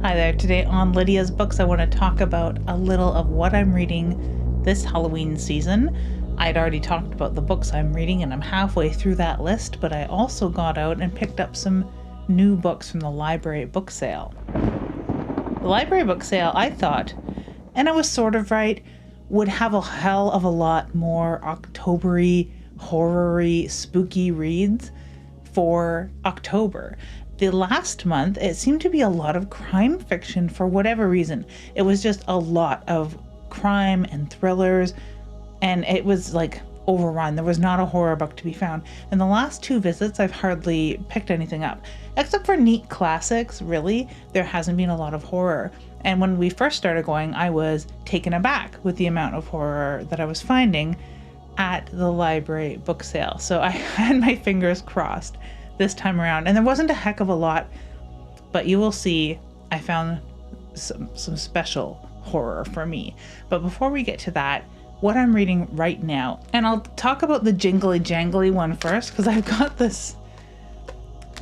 Hi there. Today on Lydia's Books, I want to talk about a little of what I'm reading this Halloween season. I'd already talked about the books I'm reading, and I'm halfway through that list, but I also got out and picked up some new books from the library book sale. The library book sale, I thought, and I was sort of right, would have a hell of a lot more October-y, horror-y, spooky reads for October. The last month, it seemed to be a lot of crime fiction for whatever reason. It was just a lot of crime and thrillers, and it was like overrun. There was not a horror book to be found. In the last two visits, I've hardly picked anything up. Except for neat classics, really, there hasn't been a lot of horror. And when we first started going, I was taken aback with the amount of horror that I was finding at the library book sale. So I had my fingers crossed this time around, and there wasn't a heck of a lot, but you will see I found some special horror for me. But before we get to that, what I'm reading right now, and I'll talk about the jingly jangly one first, because I've got this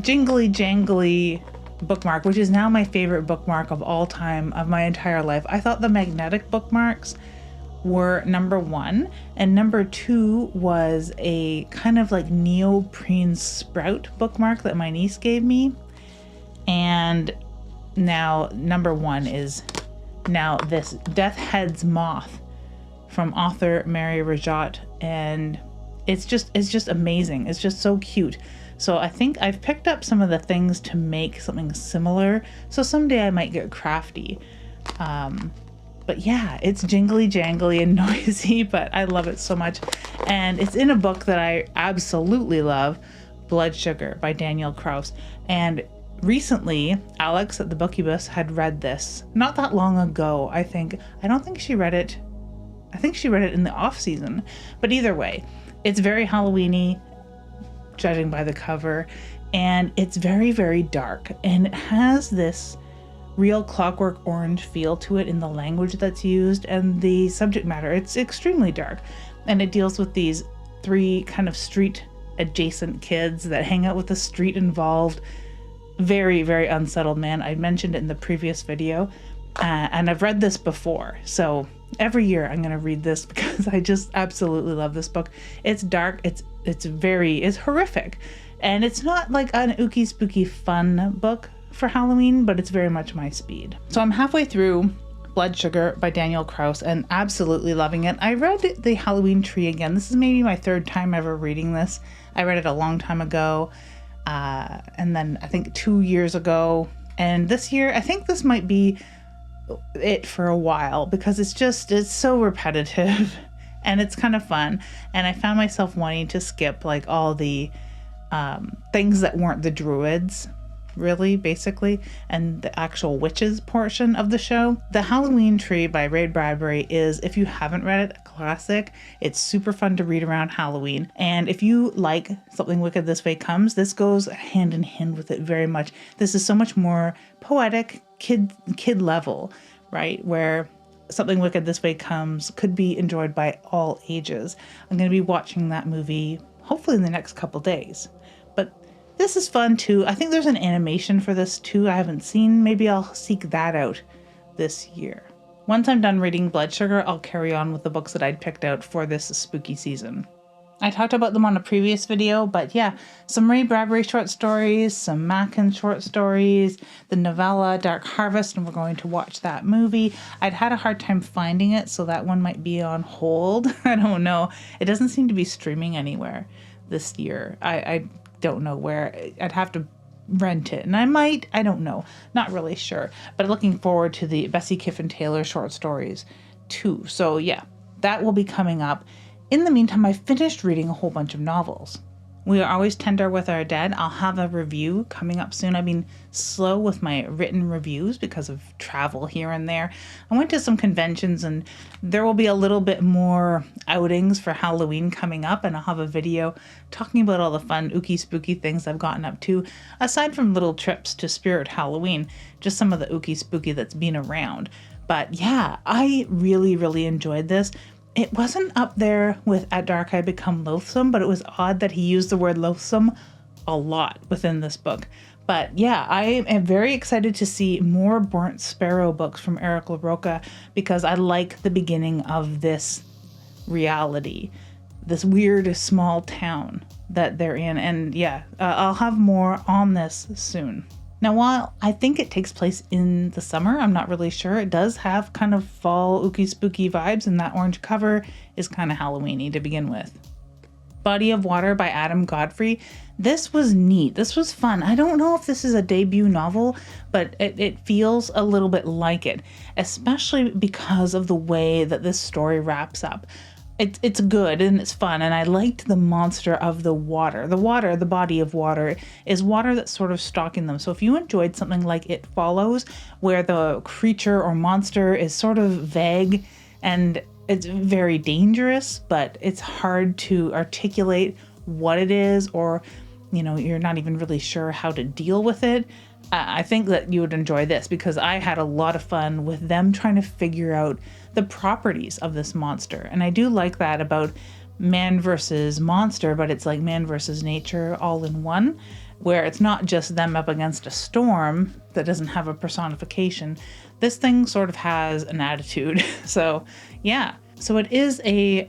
jingly jangly bookmark, which is now my favorite bookmark of all time, of my entire life. I thought the magnetic bookmarks were number one, and number two was a kind of like neoprene sprout bookmark that my niece gave me. And now number one is now this Death Head's Moth from author Mary Rajat, and it's just amazing. It's just so cute. So I think I've picked up some of the things to make something similar, so someday I might get crafty. But yeah, it's jingly jangly and noisy, but I love it so much. And it's in a book that I absolutely love, Blood Sugar by Danielle Kraus. And recently, Alex at the Bookybus had read this not that long ago, I think. I don't think she read it. I think she read it in the off season. But either way, it's very Halloween-y, judging by the cover. And it's very, very dark. And it has this real Clockwork Orange feel to it in the language that's used and the subject matter. It's extremely dark, and it deals with these three kind of street adjacent kids that hang out with the street involved. Very, very unsettled man. I mentioned it in the previous video, and I've read this before, so every year I'm going to read this because I just absolutely love this book. It's dark, it's horrific, and it's not like an ooky spooky fun book for Halloween, but it's very much my speed. So I'm halfway through Blood Sugar by Danielle Kraus and absolutely loving it. I read The Halloween Tree again. This is maybe my third time ever reading this. I read it a long time ago, and then I think 2 years ago. And this year, I think this might be it for a while because it's so repetitive and it's kind of fun. And I found myself wanting to skip like all the things that weren't the druids, really, basically, and the actual witches portion of the show. The Halloween Tree by Ray Bradbury is, if you haven't read it, a classic. It's super fun to read around Halloween. And if you like Something Wicked This Way Comes, this goes hand in hand with it very much. This is so much more poetic, kid level, right? Where Something Wicked This Way Comes could be enjoyed by all ages. I'm going to be watching that movie hopefully in the next couple days. But this is fun too. I think there's an animation for this too I haven't seen. Maybe I'll seek that out this year. Once I'm done reading Blood Sugar, I'll carry on with the books that I'd picked out for this spooky season. I talked about them on a previous video, but yeah, some Ray Bradbury short stories, some Mackin short stories, the novella Dark Harvest, and we're going to watch that movie. I'd had a hard time finding it, so that one might be on hold. I don't know. It doesn't seem to be streaming anywhere this year. I don't know where. I'd have to rent it, and I don't know, not really sure, but looking forward to the Bessie Kiffin Taylor short stories too. So yeah, that will be coming up. In the meantime, I finished reading a whole bunch of novels. We Are Always Tender with Our Dead. I'll have a review coming up soon. I've been slow with my written reviews because of travel here and there. I went to some conventions, and there will be a little bit more outings for Halloween coming up, and I'll have a video talking about all the fun, ooky, spooky things I've gotten up to, aside from little trips to Spirit Halloween, just some of the ooky, spooky that's been around. But yeah, I really, really enjoyed this. It wasn't up there with At Dark I Become Loathsome, but it was odd that he used the word loathsome a lot within this book. But yeah, I am very excited to see more Burnt Sparrow books from Eric LaRocca because I like the beginning of this reality, this weird small town that they're in. And yeah, I'll have more on this soon. Now, while I think it takes place in the summer, I'm not really sure. It does have kind of fall ooky spooky vibes, and that orange cover is kind of Halloween-y to begin with. Body of Water by Adam Godfrey. This was neat. This was fun. I don't know if this is a debut novel, but it feels a little bit like it, especially because of the way that this story wraps up. It's good and it's fun, and I liked the monster of the water. The body of water, is water that's sort of stalking them. So if you enjoyed something like It Follows, where the creature or monster is sort of vague and it's very dangerous, but it's hard to articulate what it is, or, you know, you're not even really sure how to deal with it, I think that you would enjoy this, because I had a lot of fun with them trying to figure out the properties of this monster. And I do like that about man versus monster, but it's like man versus nature all in one, where it's not just them up against a storm that doesn't have a personification. This thing sort of has an attitude. So yeah, so it is a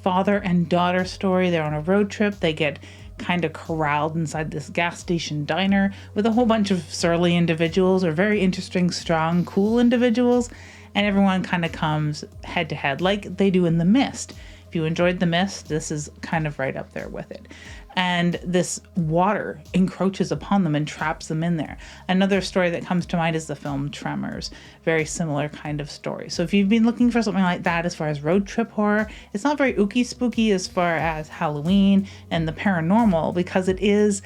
father and daughter story. They're on a road trip. They get kind of corralled inside this gas station diner with a whole bunch of surly individuals, or very interesting, strong, cool individuals, and everyone kind of comes head to head like they do in The Mist. If you enjoyed The Mist, this is kind of right up there with it. And this water encroaches upon them and traps them in there. Another story that comes to mind is the film Tremors. Very similar kind of story. So if you've been looking for something like that as far as road trip horror, it's not very ooky spooky as far as Halloween and the paranormal, because it is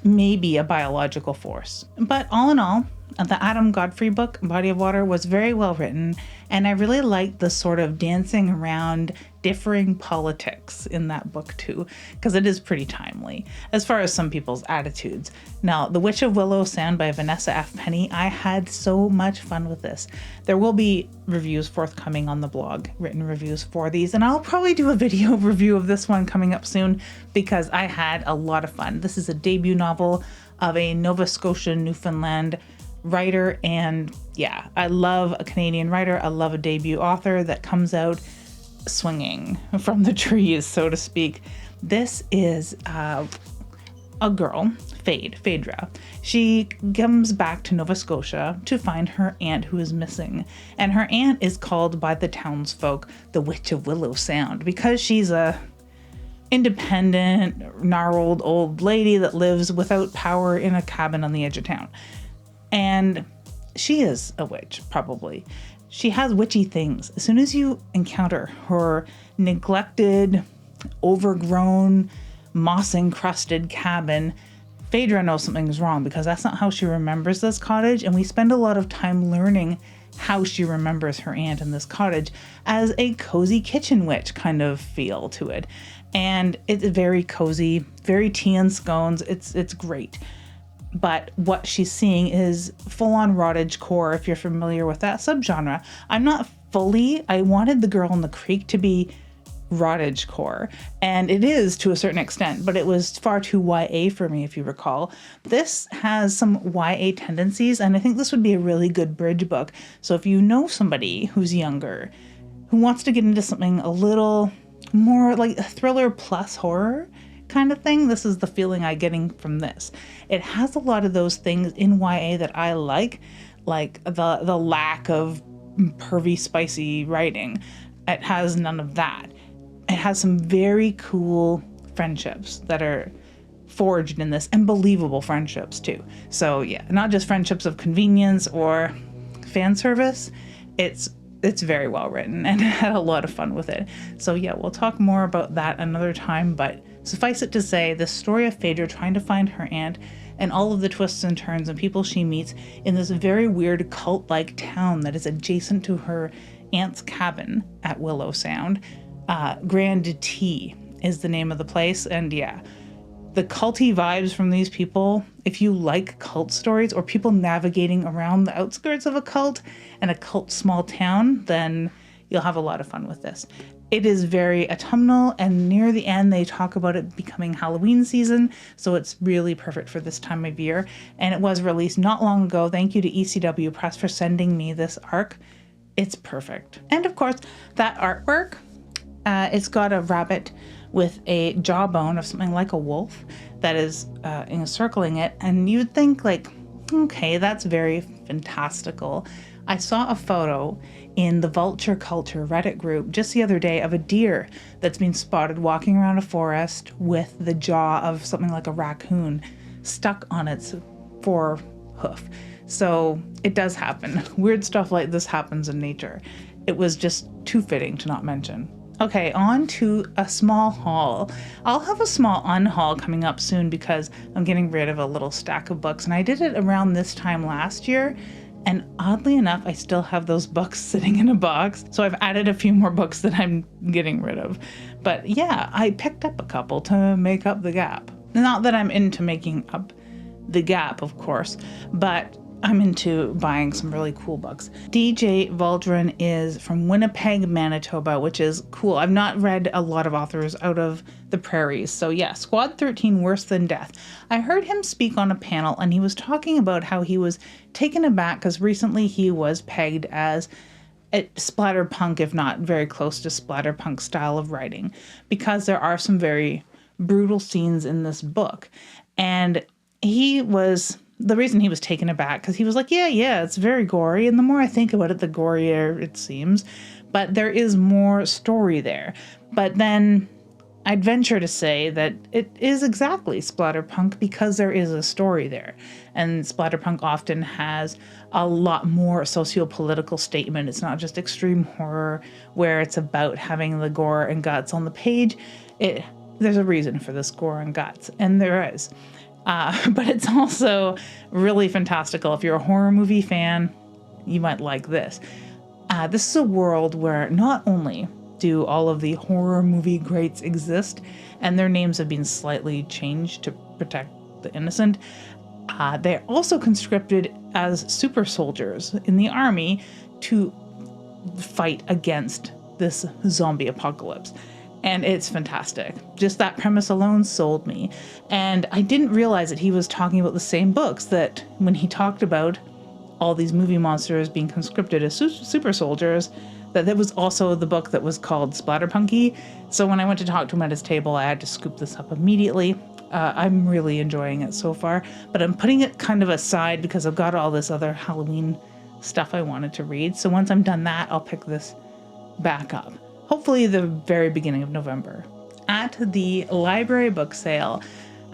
maybe a biological force. But all in all, the Adam Godfrey book, Body of Water, was very well written, and I really liked the sort of dancing around differing politics in that book too, because it is pretty timely as far as some people's attitudes. Now, The Witch of Willow Sound by Vanessa F. Penny, I had so much fun with this. There will be reviews forthcoming on the blog, written reviews for these, and I'll probably do a video review of this one coming up soon, because I had a lot of fun. This is a debut novel of a Nova Scotia, Newfoundland writer, and yeah, I love a Canadian writer. I love a debut author that comes out swinging from the trees, so to speak. This is a girl, Phaedra. She comes back to Nova Scotia to find her aunt who is missing, and her aunt is called by the townsfolk the Witch of Willow Sound, because she's a independent, gnarled old lady that lives without power in a cabin on the edge of town. And she is a witch, probably. She has witchy things. As soon as you encounter her neglected, overgrown, moss-encrusted cabin, Phaedra knows something's wrong, because that's not how she remembers this cottage, and we spend a lot of time learning how she remembers her aunt in this cottage as a cozy kitchen witch kind of feel to it. And it's very cozy, very tea and scones. It's great. But what she's seeing is full-on rottage core, if you're familiar with that subgenre. I wanted The Girl in the Creek to be rottage core, and it is to a certain extent, but it was far too YA for me, if you recall. This has some YA tendencies, and I think this would be a really good bridge book. So if you know somebody who's younger, who wants to get into something a little more like a thriller plus horror kind of thing, this is the feeling I'm getting from this. It has a lot of those things in YA that I like the lack of pervy, spicy writing. It has none of that. It has some very cool friendships that are forged in this, and believable friendships too. So yeah, not just friendships of convenience or fan service. It's very well written, and I had a lot of fun with it. So yeah, we'll talk more about that another time, but suffice it to say, the story of Phaedra trying to find her aunt, and all of the twists and turns and people she meets in this very weird cult-like town that is adjacent to her aunt's cabin at Willow Sound. Grand T is the name of the place, and yeah, the culty vibes from these people, if you like cult stories or people navigating around the outskirts of a cult and a cult small town, then you'll have a lot of fun with this. It is very autumnal, and near the end they talk about it becoming Halloween season, so it's really perfect for this time of year. And it was released not long ago. Thank you to ECW Press for sending me this ARC. It's perfect. And of course, that artwork, it's got a rabbit with a jawbone of something like a wolf that is encircling it, and you'd think like, okay, that's very fantastical. I saw a photo in the Vulture Culture Reddit group just the other day of a deer that's been spotted walking around a forest with the jaw of something like a raccoon stuck on its forehoof. So it does happen. Weird stuff like this happens in nature. It was just too fitting to not mention. Okay, on to a small haul. I'll have a small unhaul coming up soon because I'm getting rid of a little stack of books, and I did it around this time last year. And oddly enough, I still have those books sitting in a box. So I've added a few more books that I'm getting rid of. But yeah, I picked up a couple to make up the gap. Not that I'm into making up the gap, of course, but I'm into buying some really cool books. DJ Valdron is from Winnipeg, Manitoba, which is cool. I've not read a lot of authors out of the prairies. So yeah, Squad 13, Worse Than Death. I heard him speak on a panel, and he was talking about how he was taken aback because recently he was pegged as a splatterpunk, if not very close to splatterpunk style of writing, because there are some very brutal scenes in this book. And the reason he was taken aback, because he was like, yeah, it's very gory. And the more I think about it, the gorier it seems. But there is more story there. But then I'd venture to say that it is exactly splatterpunk because there is a story there. And splatterpunk often has a lot more socio-political statement. It's not just extreme horror where it's about having the gore and guts on the page. There's a reason for this gore and guts, and there is. But it's also really fantastical. If you're a horror movie fan, you might like this. This is a world where not only do all of the horror movie greats exist, and their names have been slightly changed to protect the innocent, they're also conscripted as super soldiers in the army to fight against this zombie apocalypse. And it's fantastic. Just that premise alone sold me. And I didn't realize that he was talking about the same books, that when he talked about all these movie monsters being conscripted as super soldiers, that was also the book that was called Splatterpunky. So when I went to talk to him at his table, I had to scoop this up immediately. I'm really enjoying it so far, but I'm putting it kind of aside because I've got all this other Halloween stuff I wanted to read. So once I'm done that, I'll pick this back up. Hopefully the very beginning of November. At the library book sale,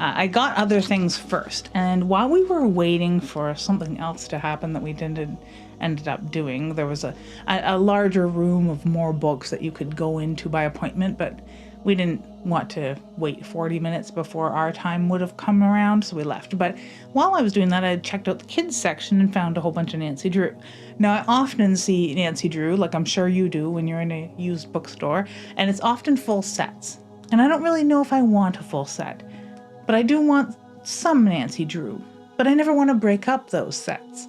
I got other things first. And while we were waiting for something else to happen that we ended up doing, there was a larger room of more books that you could go into by appointment, but we didn't want to wait 40 minutes before our time would have come around, so we left. But while I was doing that, I checked out the kids section and found a whole bunch of Nancy Drew. Now, I often see Nancy Drew, like I'm sure you do when you're in a used bookstore, and it's often full sets. And I don't really know if I want a full set, but I do want some Nancy Drew. But I never want to break up those sets.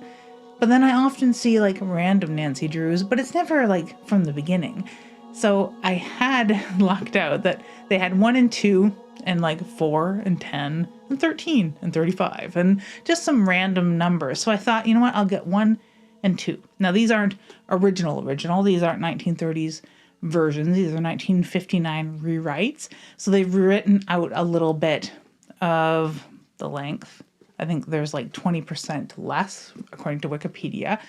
But then I often see like random Nancy Drews, but it's never like from the beginning. So I had lucked out that they had 1 and 2 and like 4 and 10 and 13 and 35 and just some random numbers. So I thought, you know what, I'll get 1 and 2. Now these aren't original. These aren't 1930s versions. These are 1959 rewrites. So they've written out a little bit of the length. I think there's like 20% less according to Wikipedia.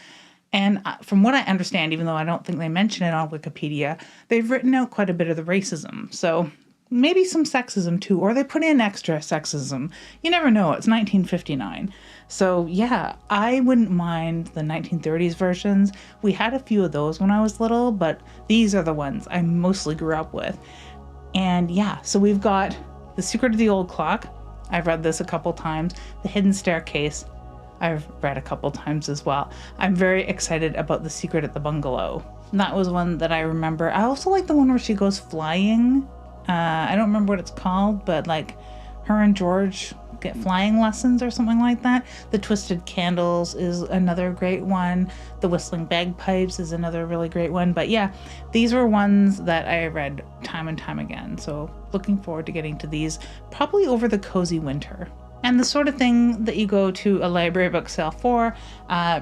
And from what I understand, even though I don't think they mention it on Wikipedia, they've written out quite a bit of the racism. So maybe some sexism too, or they put in extra sexism. You never know. It's 1959. So yeah, I wouldn't mind the 1930s versions. We had a few of those when I was little, but these are the ones I mostly grew up with. And yeah, so we've got The Secret of the Old Clock. I've read this a couple times. The Hidden Staircase. I've read a couple times as well. I'm very excited about The Secret at the Bungalow. And that was one that I remember. I also like the one where she goes flying. I don't remember what it's called, but like her and George get flying lessons or something like that. The Twisted Candles is another great one. The Whistling Bagpipes is another really great one. But yeah, these were ones that I read time and time again. So looking forward to getting to these probably over the cozy winter. And the sort of thing that you go to a library book sale for,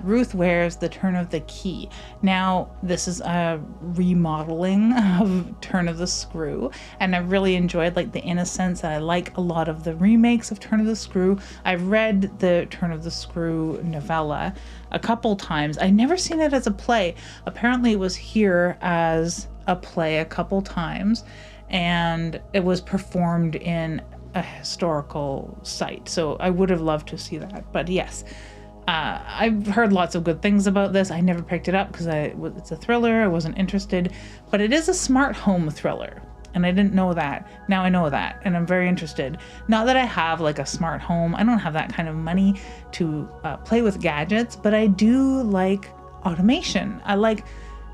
Ruth Ware's The Turn of the Key. Now, this is a remodeling of Turn of the Screw, and I really enjoyed like the innocence. I like a lot of the remakes of Turn of the Screw. I've read the Turn of the Screw novella a couple times. I've never seen it as a play. Apparently it was here as a play a couple times, and it was performed in a historical site, so I would have loved to see that. But yes, I've heard lots of good things about this. I never picked it up because it's a thriller. I wasn't interested, but it is a smart home thriller, and I didn't know that. Now I know that, and I'm very interested. Not that I have like a smart home. I don't have that kind of money to play with gadgets, but I do like automation. I like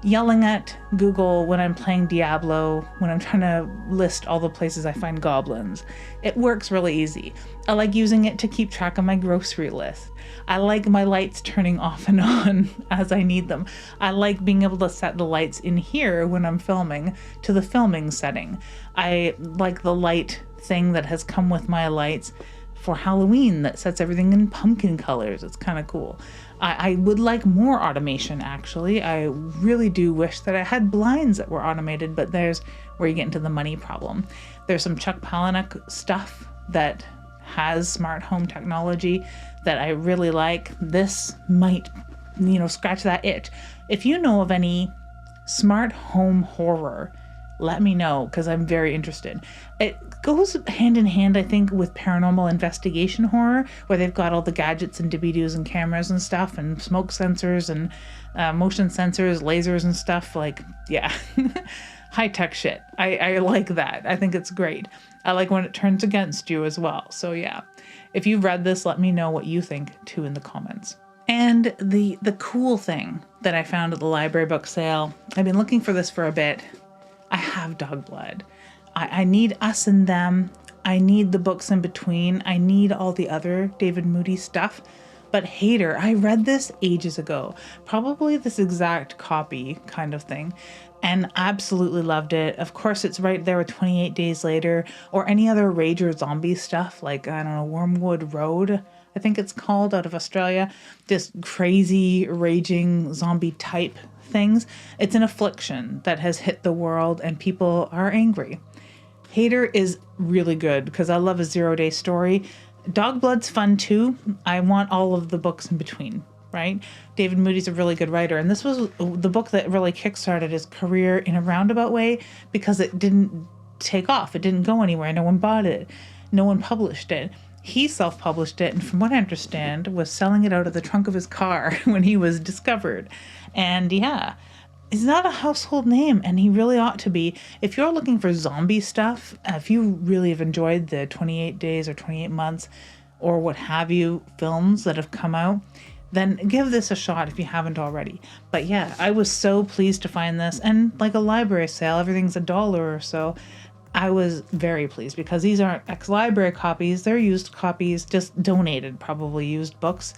yelling at Google when I'm playing Diablo, when I'm trying to list all the places I find goblins. It works really easy. I like using it to keep track of my grocery list. I like my lights turning off and on as I need them. I like being able to set the lights in here when I'm filming to the filming setting. I like the light thing that has come with my lights for Halloween that sets everything in pumpkin colors. It's kind of cool. I would like more automation, actually. I really do wish that I had blinds that were automated, but there's where you get into the money problem. There's some Chuck Palahniuk stuff that has smart home technology that I really like. This might, scratch that itch. If you know of any smart home horror, let me know, because I'm very interested. It goes hand in hand, I think, with paranormal investigation horror, where they've got all the gadgets and dibby-doos and cameras and stuff, and smoke sensors and motion sensors, lasers and stuff. Like, yeah, high-tech shit. I like that. I think it's great. I like when it turns against you as well. So yeah, if you've read this, let me know what you think too in the comments. And the cool thing that I found at the library book sale, I've been looking for this for a bit. I have Dog Blood. I need Us and Them. I need the books in between. I need all the other David Moody stuff. But Hater, I read this ages ago. Probably this exact copy kind of thing. And absolutely loved it. Of course, it's right there with 28 Days Later or any other rage or zombie stuff like, I don't know, Wormwood Road, I think it's called, out of Australia. Just crazy, raging zombie type things. It's an affliction that has hit the world and people are angry. Hater is really good because I love a 0-day story. Dog Blood's fun too. I want all of the books in between, right? David Moody's a really good writer, and this was the book that really kickstarted his career in a roundabout way because it didn't take off. It didn't go anywhere. No one bought it. No one published it. He self-published it, and from what I understand, was selling it out of the trunk of his car when he was discovered. And yeah, he's not a household name, and he really ought to be. If you're looking for zombie stuff, if you really have enjoyed the 28 Days or 28 Months or what have you films that have come out, then give this a shot if you haven't already. But yeah, I was so pleased to find this, and like a library sale, everything's $1 or so. I was very pleased because these aren't ex-library copies, they're used copies, just donated, probably used books.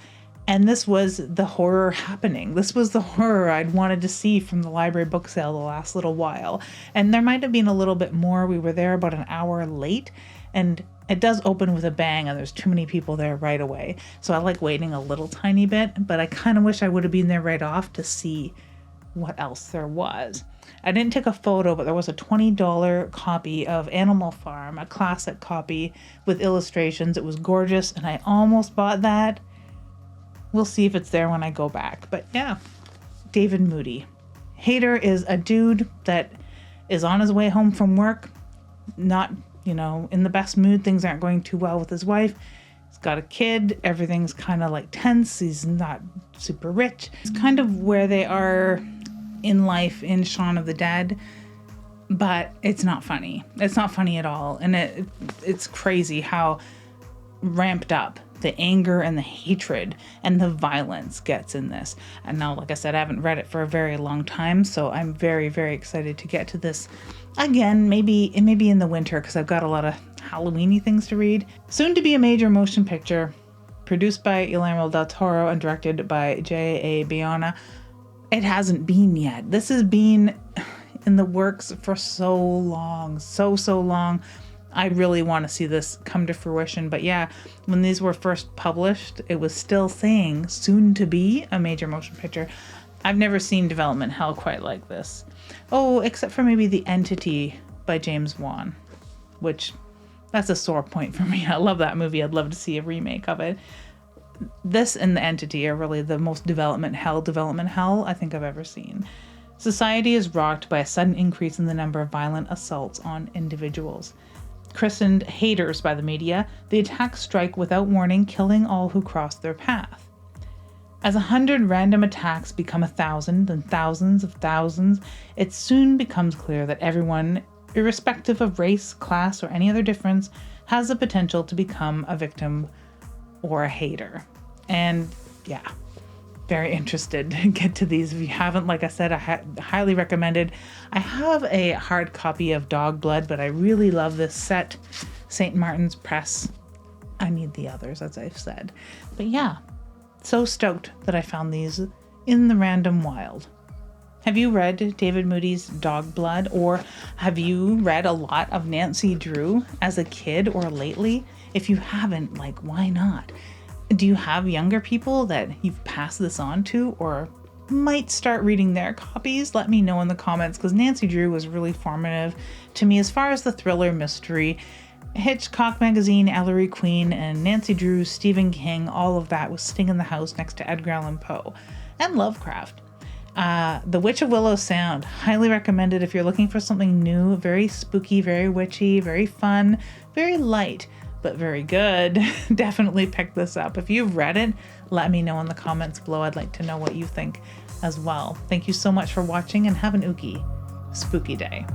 And this was the horror happening. This was the horror I'd wanted to see from the library book sale the last little while. And there might have been a little bit more. We were there about an hour late, and it does open with a bang, and there's too many people there right away. So I like waiting a little tiny bit, but I kind of wish I would have been there right off to see what else there was. I didn't take a photo, but there was a $20 copy of Animal Farm, a classic copy with illustrations. It was gorgeous, and I almost bought that. We'll see if it's there when I go back. But yeah, David Moody. Hater is a dude that is on his way home from work, not, in the best mood. Things aren't going too well with his wife. He's got a kid. Everything's kind of like tense. He's not super rich. It's kind of where they are in life in Shaun of the Dead, but it's not funny. It's not funny at all. And it's crazy how ramped up the anger and the hatred and the violence gets in this. And now, like I said, I haven't read it for a very long time, so I'm very, very excited to get to this again, maybe in the winter, because I've got a lot of Halloween-y things to read. Soon to be a major motion picture, produced by Guillermo del Toro and directed by J.A. Bayona. It hasn't been yet. This has been in the works for so long, so long. I really want to see this come to fruition. But yeah, when these were first published, it was still saying soon to be a major motion picture. I've never seen development hell quite like this. Oh, except for maybe The Entity by James Wan, which that's a sore point for me. I love that movie. I'd love to see a remake of it. This and The Entity are really the most development hell I think I've ever seen. Society is rocked by a sudden increase in the number of violent assaults on individuals. Christened haters by the media, the attacks strike without warning, killing all who cross their path. As 100 random attacks become 1,000 and thousands of thousands, it soon becomes clear that everyone, irrespective of race, class, or any other difference, has the potential to become a victim or a hater. And yeah, very interested to get to these. If you haven't, like I said, I highly recommended. I have a hard copy of Dog Blood, but I really love this set, St. Martin's Press. I need the others, as I've said. But yeah, so stoked that I found these in the random wild. Have you read David Moody's Dog Blood, or have you read a lot of Nancy Drew as a kid or lately? If you haven't, like, why not? Do you have younger people that you've passed this on to or might start reading their copies? Let me know in the comments, because Nancy Drew was really formative to me as far as the thriller mystery. Hitchcock Magazine, Ellery Queen, and Nancy Drew, Stephen King, all of that was sitting in the house next to Edgar Allan Poe and Lovecraft. The Witch of Willow Sound, highly recommended if you're looking for something new, very spooky, very witchy, very fun, very light, but very good. Definitely pick this up. If you've read it, let me know in the comments below. I'd like to know what you think as well. Thank you so much for watching, and have an ooky, spooky day.